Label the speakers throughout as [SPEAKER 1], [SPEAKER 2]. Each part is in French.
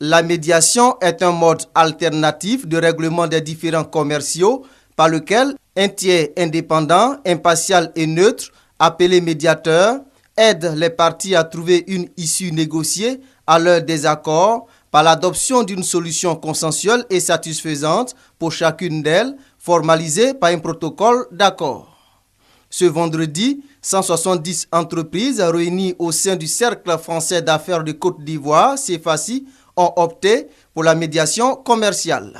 [SPEAKER 1] La médiation est un mode alternatif de règlement des différends commerciaux par lequel un tiers indépendant, impartial et neutre, appelé médiateur, aide les parties à trouver une issue négociée à leur désaccord par l'adoption d'une solution consensuelle et satisfaisante pour chacune d'elles, formalisée par un protocole d'accord. Ce vendredi, 170 entreprises réunies au sein du Cercle français d'affaires de Côte d'Ivoire, CFACI, ont opté pour la médiation commerciale.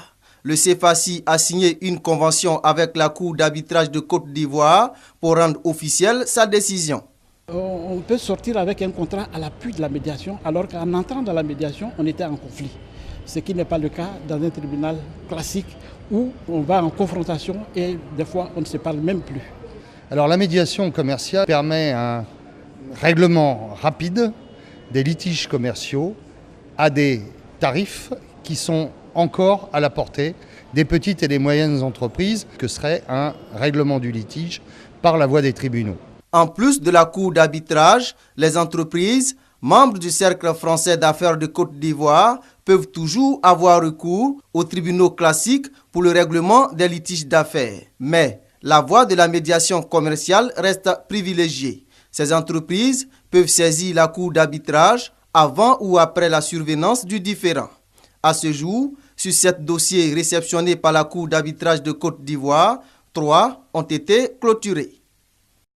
[SPEAKER 1] Le CFACI a signé une convention avec la Cour d'arbitrage de Côte d'Ivoire pour rendre officielle sa décision.
[SPEAKER 2] On peut sortir avec un contrat à l'appui de la médiation, alors qu'en entrant dans la médiation, on était en conflit. Ce qui n'est pas le cas dans un tribunal classique où on va en confrontation et des fois on ne se parle même plus.
[SPEAKER 3] Alors la médiation commerciale permet un règlement rapide des litiges commerciaux à des tarifs qui sont encore à la portée des petites et des moyennes entreprises, que serait un règlement du litige par la voie des tribunaux.
[SPEAKER 1] En plus de la Cour d'arbitrage, les entreprises, membres du Cercle français d'affaires de Côte d'Ivoire, peuvent toujours avoir recours aux tribunaux classiques pour le règlement des litiges d'affaires. Mais la voie de la médiation commerciale reste privilégiée. Ces entreprises peuvent saisir la Cour d'arbitrage avant ou après la survenance du différend. À ce jour, sur 7 dossiers réceptionnés par la Cour d'arbitrage de Côte d'Ivoire, 3 ont été clôturés.